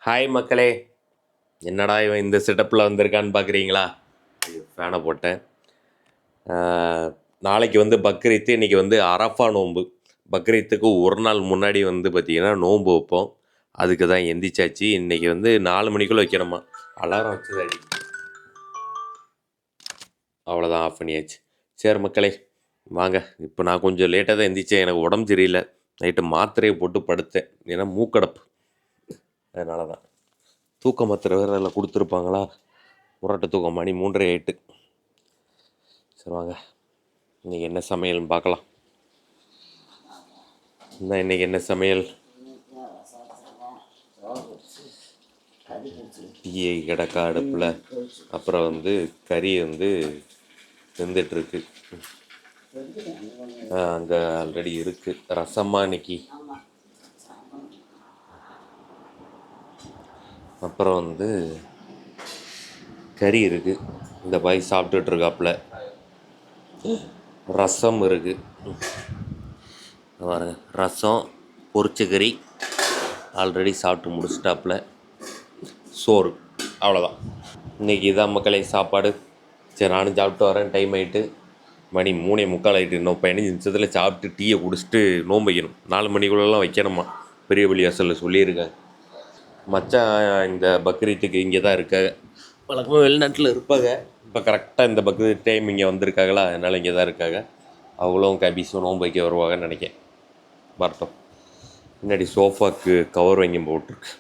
Hi மக்களே, என்னடா இவன் இந்த செட்டப்பில் வந்திருக்கான்னு பார்க்குறீங்களா? ஃபேனை போட்டேன். நாளைக்கு வந்து பக்ரீத்து, இன்றைக்கி வந்து அரஃபா நோன்பு. பக்ரீத்துக்கு ஒரு நாள் முன்னாடி வந்து பார்த்திங்கன்னா நோன்பு வைப்போம். அதுக்கு தான் எந்திரிச்சாச்சு. இன்றைக்கி வந்து 4 மணிக்குள்ளே வைக்கணுமா. அலாரம் வச்சதாடி, அவ்வளோதான், ஆஃப் பண்ணியாச்சு. சரி மக்களே, வாங்க. இப்போ நான் கொஞ்சம் லேட்டாக தான் எந்திரிச்சேன். எனக்கு உடம்பு சரியில்லை. நைட்டு மாத்திரையை போட்டு படுத்தேன். ஏன்னா மூக்கடப்பு, அதனால தான். தூக்க மாத்திரை வேறு அதில் கொடுத்துருப்பாங்களா? புரட்ட தூக்கம், மணி 3:30 சரி வாங்க, இன்றைக்கி என்ன சமையல்னு பார்க்கலாம். இன்றைக்கி என்ன சமையல்? டீயை கிடக்கா அடுப்பில். அப்புறம் வந்து கறி வந்து வெந்துட்டுருக்கு. அங்கே ஆல்ரெடி இருக்குது. ரசமா இன்னைக்கு. அப்புறம் வந்து கறி இருக்குது, இந்த பாய் சாப்பிட்டுட்ருக்காப்புல. ரசம் இருக்குது பாருங்க, ரசம், பொரிச்ச கறி ஆல்ரெடி சாப்பிட்டு முடிச்சிட்டாப்புல. சோறு, அவ்வளோதான். இன்றைக்கி இதான் மக்களே சாப்பாடு. சரி, நானும் சாப்பிட்டு வரேன். டைம் ஆகிட்டு, மணி 3:45 ஆகிட்டு. இன்னும் 15 நிமிஷத்தில் சாப்பிட்டு டீயை குடிச்சிட்டு நோன்பு வைக்கணும். 4 மணிக்குள்ளெல்லாம் வைக்கணுமா, பெரிய வழி அசலில் சொல்லியிருக்காங்க. மச்சான் இந்த பக்ரீத்துக்கு இங்கே தான் இருக்காங்க. வழக்கமாக வெளிநாட்டில் இருப்பாங்க. இப்போ கரெக்டாக இந்த பக்ரீத் டைம் இங்கே வந்திருக்காங்களா, அதனால் இங்கே தான் இருக்காங்க. அவங்களும் கபீஸும் நோன்பு வைக்க வருவாங்கன்னு நினைக்கிறேன். வரட்டும். முன்னாடி சோஃபாவுக்கு கவர் வாங்கி போட்டிருக்கு.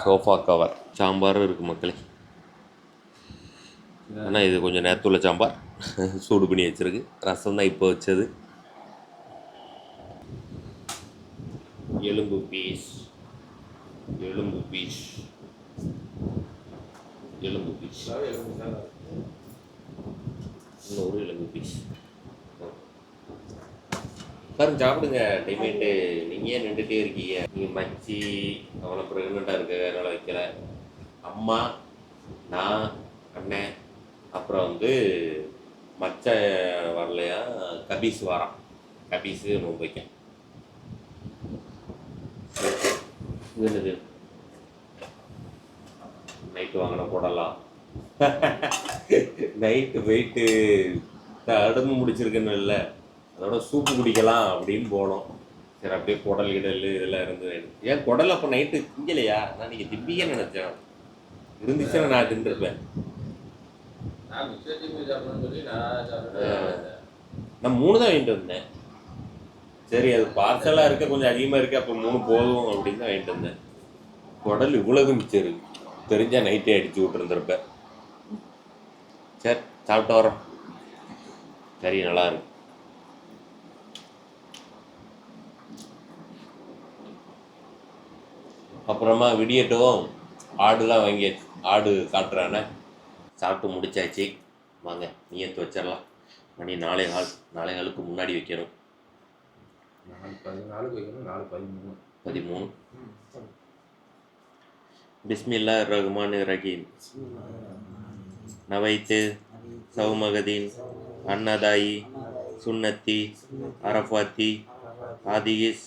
Sofa cover. சாம்பாரும் இருக்குது மக்களே. ஆனால் இது கொஞ்சம் நேரத்துள்ள சாம்பார், சூடு பண்ணி வச்சுருக்கு. ரசம் தான் இப்போ வச்சது. எலும்பு பீஸ், எலும்பு பீஸ், எலும்பு பீஸ், இன்னொரு எலும்பு பீஸ். பாருங்க, சாப்பிடுங்க. டைமேட்டு நீங்கள் ஏன் நின்றுட்டே இருக்கீங்க? நீங்கள் மச்சி அவ்வளோ ப்ரெக்னெண்ட்டாக இருக்க, அதனால் வைக்கல. அம்மா, நான், அண்ணன், அப்புறம் வந்து மச்சான் வரலையா, கபீஸ் வரான். கபீஸு நோன்பு வைக்க. இது என்னது? நைட்டு வாங்கின போடலாம். நைட்டு போயிட்டு அடுப்பு முடிச்சிருக்குன்னு இல்லை, அதோட சூப்பு குடிக்கலாம் அப்படின்னு போனோம். சரி, அப்படியே குடல் கிடல் இதெல்லாம் இருந்து. ஏன் குடல் அப்போ நைட்டு திங்கலையா? நான் நீங்கள் திம்பிக்கன்னு நினச்சேன். இருந்துச்சுன்னா நான் தின்றுருப்பேன். நான் 3 தான் வாங்கிட்டு வந்தேன். சரி, அது பார்சலாக இருக்க கொஞ்சம் அதிகமாக இருக்குது, அப்போ 3 போதும் அப்படின்னு தான் வாங்கிட்டு வந்தேன். குடல் இவ்வளவு மிச்சம் இருக்கு, தெரிஞ்சால் நைட்டே அடித்து விட்டுருந்துருப்பேன். சரி, சாப்பிட்டு வரோம். கறி நல்லா இருக்கு. அப்புறமா விடியட்டும். ஆடுலாம் வாங்கியாச்சு, ஆடு காட்டுறானே. சாப்பிட்டு முடிச்சாச்சு. வாங்க நியத்து வச்சிடலாம். மணி 4:15 முன்னாடி வைக்கணும். 4:13. பிஸ்மில்லாஹிர் ரஹ்மானிர் ரஹீம். நவைத்து சௌமகதீன் அன்னதாயி சுன்னத்தி அரஃபாத்தி ஆதியிஸ்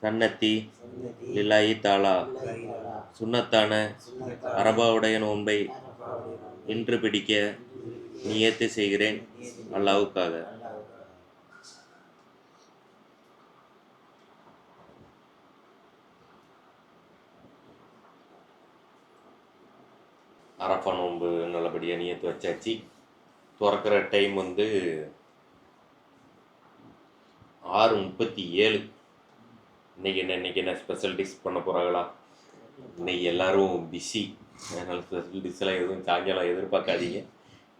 சன்னத்தி லில்லாஹி தாலா. சுன்னத்தான அரபாவுடைய நோன்பை இன்று பிடிக்க நியத்து செய்கிறேன், அல்லாஹ்வுக்காக. அரஃபா நோன்பு நல்லபடியாக நியத்து வச்சாச்சு. திறக்கிற டைம் வந்து 6:37. இன்றைக்கி என்ன ஸ்பெஷல் டிஷ் பண்ண போகிறாங்களா? இன்றைக்கி எல்லோரும் பிஸி, அதனால் ஸ்பெஷல் டிஷ்ஷெல்லாம் எதுவும் சாயங்காலம் எதிர்பார்க்காதீங்க.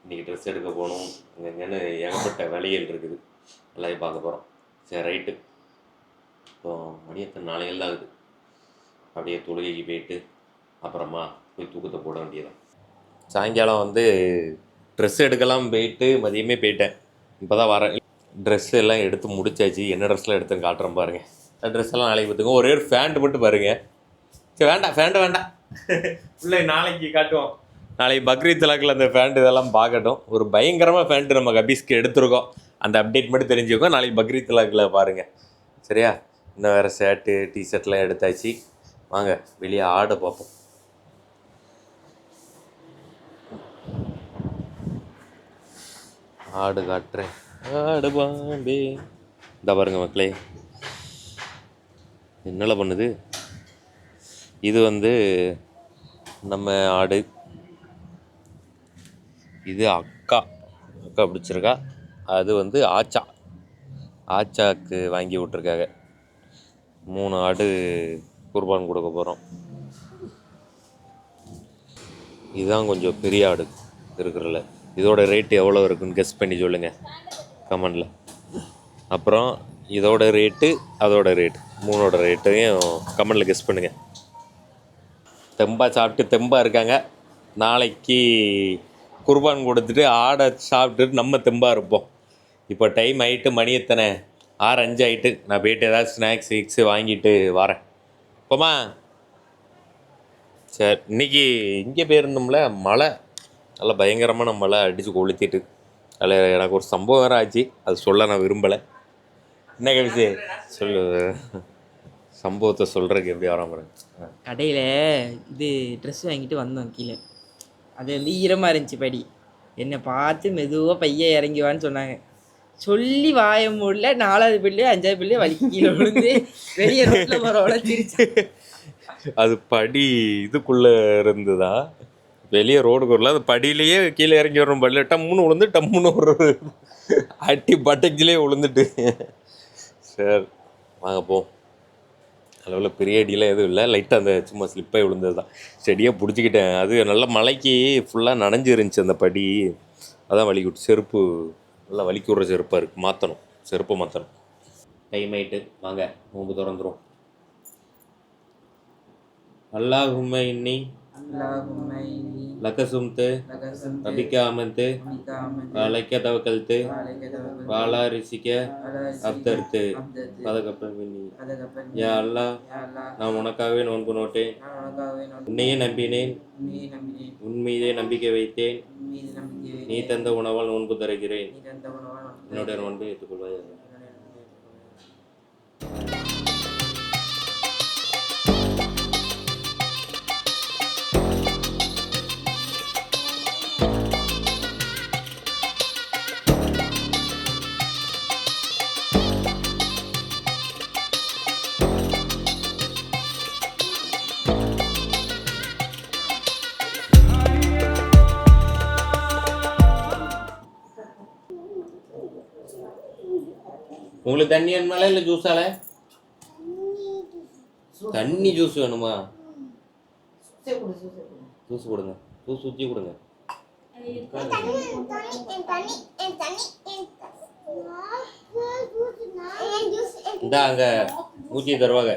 இன்றைக்கி ட்ரெஸ் எடுக்க போகணும், அங்கன்னு ஏகப்பட்ட வேலைகள் இருக்குது, எல்லாத்தையும் பார்க்க போகிறோம். சரி, ரைட்டு. இப்போ மணி எத்தனை? 4 தான் ஆகுது. அப்படியே தொழுகைக்கு போயிட்டு அப்புறமா போய் தூக்கத்தை போட வேண்டியதான். சாயங்காலம் வந்து ட்ரெஸ் எடுக்கலாம் போயிட்டு மதியமே போயிட்டேன். இப்போ தான் வரேன். ட்ரெஸ் எல்லாம் எடுத்து முடிச்சாச்சு. என்ன ட்ரெஸ்லாம் எடுத்துன்னு காட்டுறேன் பாருங்கள். ட்ரெஸ் எல்லாம் நாளைக்கு பார்த்துங்க. ஒரே ஒரு ஃபேண்ட்டு மட்டும் பாருங்கள். சரி, வேண்டாம், ஃபேண்ட்டு வேண்டாம், இல்லை நாளைக்கு காட்டுவோம். நாளைக்கு பக்ரீத் தலாக்கில் அந்த ஃபேண்ட்டு இதெல்லாம் பார்க்கட்டும். ஒரு பயங்கரமாக ஃபேண்ட்டு நம்ம கபீஸ்க்கு எடுத்துருக்கோம். அந்த அப்டேட் மட்டும் தெரிஞ்சுக்கோ. நாளைக்கு பக்ரீத் தலாக்கில் பாருங்கள், சரியா? இன்னும் வேறு ஷர்ட்டு டிஷர்ட்லாம் எடுத்தாச்சு. வாங்க வெளியே ஆடை பார்ப்போம். ஆடு காட்டுறேன். ஆடு பாம்பே இந்த பாருங்க மக்களே, என்னல பண்ணுது இது. வந்து நம்ம ஆடு. இது அக்கா பிடிச்சிருக்கா. அது வந்து ஆச்சாக்கு வாங்கி விட்ருக்காங்க. 3 ஆடு குர்பான் கொடுக்க போகிறோம். இதுதான் கொஞ்சம் பெரிய ஆடு இருக்கிறல. இதோட ரேட்டு எவ்வளோ இருக்குன்னு கெஸ் பண்ணி சொல்லுங்கள் கமெண்டில். அப்புறம் இதோட ரேட்டு, அதோட ரேட்டு, 3ஓட ரேட்டையும் கமெண்டில் கெஸ் பண்ணுங்கள். தெம்பாக சாப்பிட்டு தெம்பாக இருக்காங்க. நாளைக்கு குர்பான் கொடுத்துட்டு ஆடை சாப்பிட்டுட்டு நம்ம தெம்பாக இருப்போம். இப்போ டைம் ஆகிட்டு, மணி எத்தனை, 6:05 ஆகிட்டு. நான் போய்ட்டு ஏதாவது ஸ்நாக்ஸ் வாங்கிட்டு வரேன். போமா? சரி. இன்றைக்கி இங்கே போயிருந்தோம்ல, மழை நல்லா பயங்கரமான மழை அடித்து கொளுத்திட்டு. அதில் எனக்கு ஒரு சம்பவம் வேறு ஆச்சு. அது சொல்ல நான் விரும்பலை. என்ன கவிச்சு சொல்லு, சம்பவத்தை சொல்கிறதுக்கு எப்படி வராமல். கடையில் இது ட்ரெஸ் வாங்கிட்டு வந்தோம் கீழே. அது வந்து ஈரமாக இருந்துச்சு படி. என்னை பார்த்து மெதுவாக பையன் இறங்கிவான்னு சொன்னாங்க. சொல்லி வாய மூடல, 4வது பிள்ளையோ 5வது பிள்ளையோ வலி கீழே விழுந்து வெளியே ரோட்டில் போகிறவள திருச்சி. அது படி இதுக்குள்ளே இருந்துதா, வெளியே ரோடுக்குள்ள அது படியிலேயே கீழே இறங்கி வரும். பல்ல டம்முன்னு விழுந்து டம்முன்னு ஒரு அட்டி பட்டைக்கிலே விழுந்துட்டு. சரி வாங்க போ. அளவில் பெரிய அடியெலாம் எதுவும் இல்லை, லைட்டாக அந்த சும்மா ஸ்லிப்பாகி விழுந்தது தான். செடியாக பிடிச்சிக்கிட்டேன். அது நல்லா மலைக்கு ஃபுல்லாக நனைஞ்சு இருந்துச்சு அந்த படி. அதான் வலிக்கிட்டு. செருப்பு நல்லா வலிக்கி விட்ற செருப்பாக இருக்குது. மாற்றணும், செருப்பை மாற்றணும். டைம் ஆகிட்டு வாங்க நோம்பு திறந்துடும். அல்லாஹும்ம இன்னி லக சும்து ரபிக்க ஆமந்து அலைக்க தவக்கல்து வாலா ரிசிக்க அப்தர்த்து பதகப்பன் மின்னி. யா அல்லாஹ், நான் உனக்காகவே நோன்பு நோட்டேன், உன்னையே நம்பினேன், உன் மீதே நம்பிக்கை வைத்தேன், நீ தந்த உணவால் நோன்பு தருகிறேன், என்னுடைய நோன்பை ஏற்றுக்கொள்வாயாக. உங்களுக்கு தண்ணி வேணுமால இல்லை ஜூஸால? தண்ணி ஜூஸ் வேணுமா? ஜூஸ் கொடுங்க, ஜூஸ் ஊற்றி கொடுங்க. இந்த அங்க ஊற்றி தருவாங்க.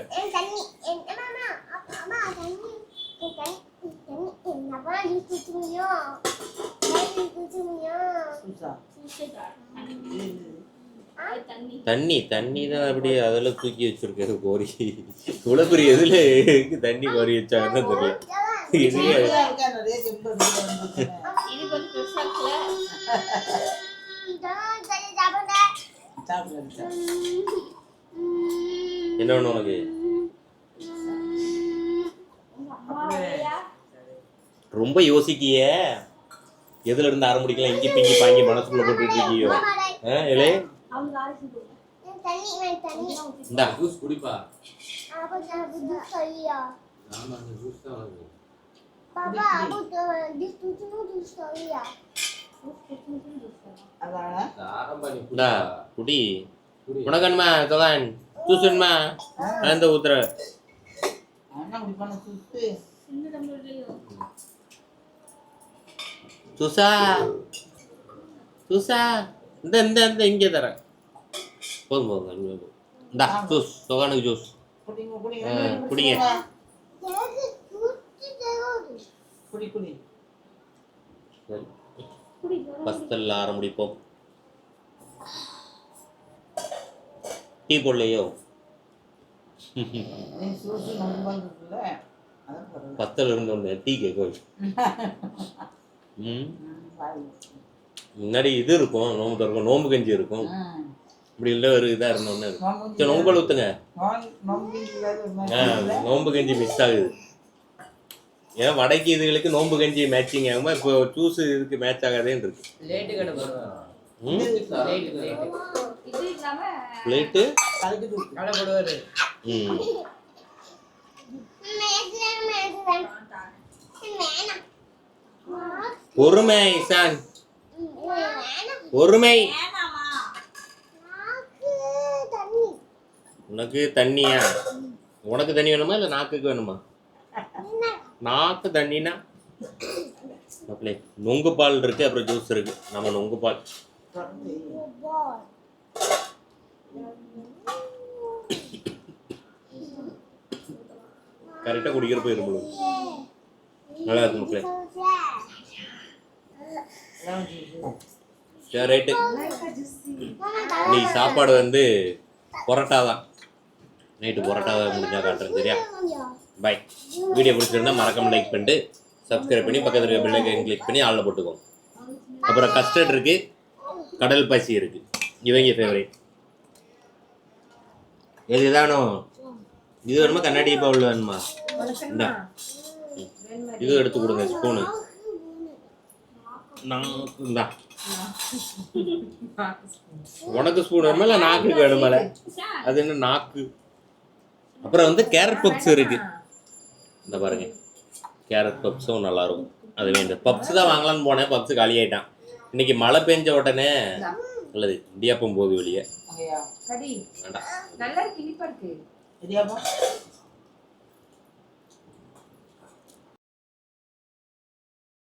தண்ணி தான் அப்படியே அதெல்லாம் தூக்கி வச்சிருக்காரு கோரி. இவ்வளோ பெரிய எதுல தண்ணி கோரி வச்சாங்கன்னு தெரியல. என்ன வேணும் உனக்கு? ரொம்ப யோசிக்கிய, எதுல இருந்து ஆரம்பிக்கலாம், இங்கி பிங்கி பாங்கி மனசுக்குள்ள போட்டுட்டு இருக்கியோ. இலே இந்தா ஜூஸ் குடிப்பா. குடி. உனக்கணுமா தொகான் ஜூஸ் வேணுமா? அந்த ஊத்துற சுசா சுசா இந்த இந்த இந்த இங்கே தரேன். போதும் போதும். இந்தா ஜூஸ், தொகானுக்கு ஜூஸ் குடிங்க. பஸ்தல்ல ஆரம்பிப்போம். டீ போடலையோ? பஸ்தல் இருந்தோன்னு டீ கேட்க. முன்னாடி இது இருக்கும், நோம்பு திறக்கும், நோம்பு கஞ்சி இருக்கும். இப்படி இல்லை ஒரு இதாக இருந்தோன்னு சரி நோம்பல் ஊற்றுங்க. நோம்பு கஞ்சி மிஸ் ஆகுது. ஏன்னா வடக்கு இதுகளுக்கு நோம்பு கஞ்சி மேட்சிங் ஆகுமா, இப்போ ஜூஸ் இதுக்கு மேட்ச் ஆகாதேன்னு இருக்கு. பிளேட்டு பொறுமை இசான், பொறுமை. உனக்கு தண்ணியா? உனக்கு தண்ணி வேணுமா இல்லை நாக்குக்கு வேணுமா? நாக்கு தண்ணினா அப்படியே நொங்கு பால் இருக்கு, அப்புறம் ஜூஸ் இருக்கு. நம்ம நொங்கு பால் கரெக்டாக குடிக்கிறப்ப இருக்கும், நல்லா இருக்கு மக்களே. சரி ரைட்டு, இன்னைக்கு சாப்பாடு வந்து பரோட்டா தான். நைட்டு பரோட்டாவை முடிஞ்சா காட்டுறேன், சரியா? பாய். வீடியோ பிடிச்சிருந்தா மறக்காம லைக் பண்ணிட்டு சப்ஸ்கிரைப் பண்ணி பக்கத்தில் இருக்க பெல் ஐகான் கிளிக் பண்ணி ஆளில் போட்டுக்கோங்க. அப்புறம் கஸ்டர்ட் இருக்கு, கடல் பாசி இருக்கு, இவங்க ஃபேவரேட். எது வேணும்? இது வேணுமா கண்ணாடி பவுல் வேணுமா? இந்தா இது எடுத்து கொடுங்க ஸ்பூனு. இந்தா உனக்கு ஸ்பூன் வேணுமா இல்லை நாக்குக்கு வேணுமால? அது என்ன நாக்கு? அப்புறம் வந்து கேரட் பப்ஸ் இருக்கு, இந்த பாருங்க. கேரட் பப்ஸும் நல்லா இருக்கும். அது வேணும். பப்ஸ் தான் வாங்கலான்னு போனேன், பப்ஸ் காலி ஆயிட்டான். இன்னைக்கு மழை பெஞ்ச உடனே நல்லது இடியாப்பம் போகுது வெளியே. வேண்டாம்